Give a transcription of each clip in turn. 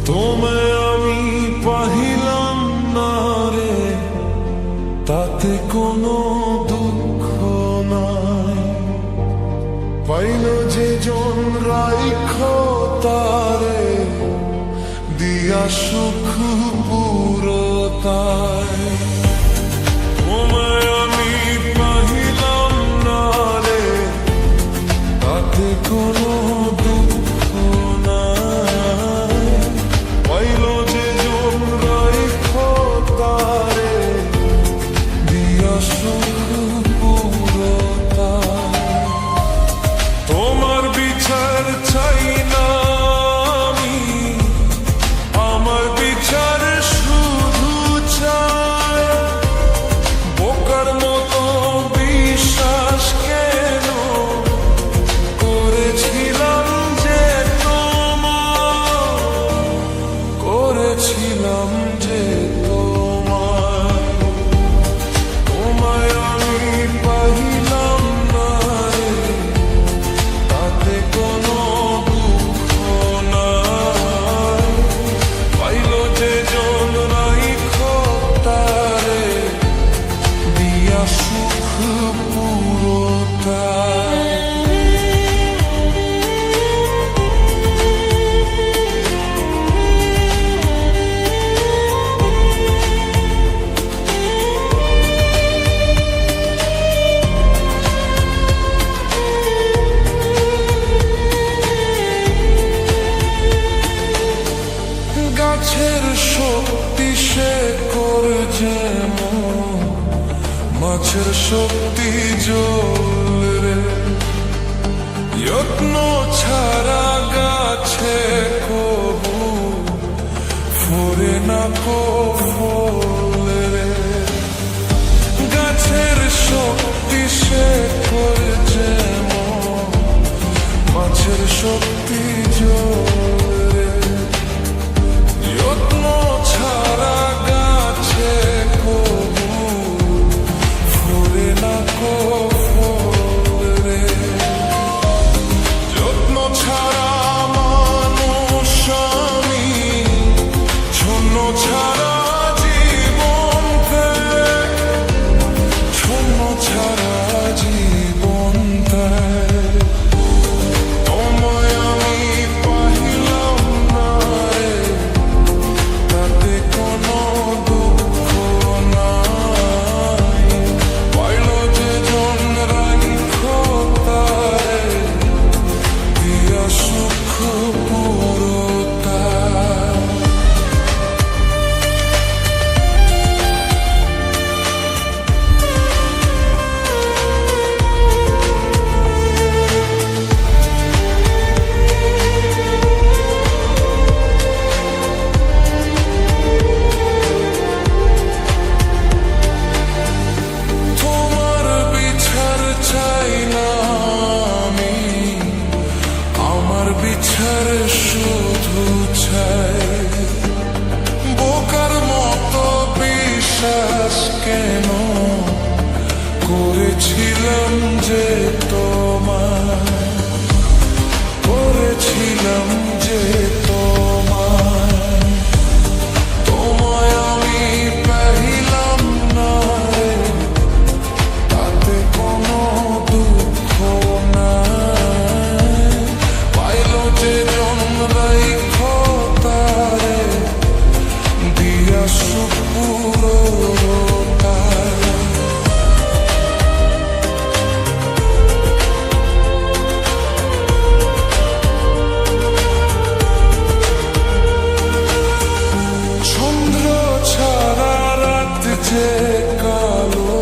তোমায় আমি পাহিলাম না রে, তাতে কোনো দুঃখ নাই। পাইল যে জন রাইখ তারে, দিয়া সুখ পুরতায়। তোমায় আমি পাহিলাম না রে, তাতে কোনো দুঃখ নাই। পাইল যে জন রাইখ তারে, দিয়া সুখ পুরতায়। তোমার বিচার চাই না আমি, আমার বিচার শুধু চাই। বোকার মতো বিশ্বাস কেন করেছিলাম যে তোমার, করেছিলাম যে তোমার। তোমায় আমি পাহিলাম না রে, তাতে কোনো দুঃখ নাই। পাইল যে জন রাইখ তারে, দিয়া সুখ পুরতায়। গাছের শক্তি সে করে যেমন, মাছের শক্তি জল রে। যত্ন ছাড়া গাছে কবু ফোরে না কো ফল রে। গাছের শক্তি সে করে যেমন, মাছের শক্তি জল রে। যত্ন ছাড়া গাছে কবু ফোরে না কো ফল রে। যত্ন ছাড়া মানুষ আমি, শূন্য ছাড়া জীবন দেয়, শূন্য ছাড়া জীবন দেয়। তোমায় আমি পাহিলাম না রে, তাতে কোনো দুঃখ নাই। পাইল যে জন রাইখ তারে, দিয়া সুখ পুরতায়। তোমার বিচার চাই না আমি, আমার বিচার শুধু চাই। বোকার মতো বিশ্বাস কেন করেছিলাম যে তোমার, করেছিলাম যে তোমার। তোমায় আমি পাহিলাম না রে, তাতে কোনো দুঃখ নাই। পাইল যে জন রাইখ তারে, দিয়া সুখ পুরতায়। চন্দ্র ছাড়া রাত যে কালো,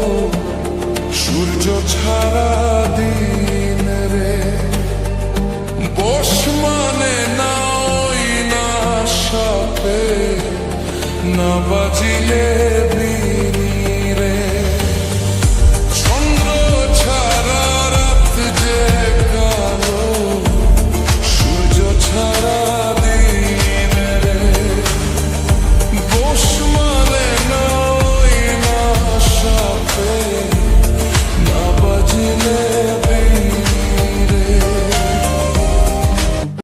সূর্য ছাড়া দিন রে। বস মানে না ওই না সাপে, না বাজিলে বীণ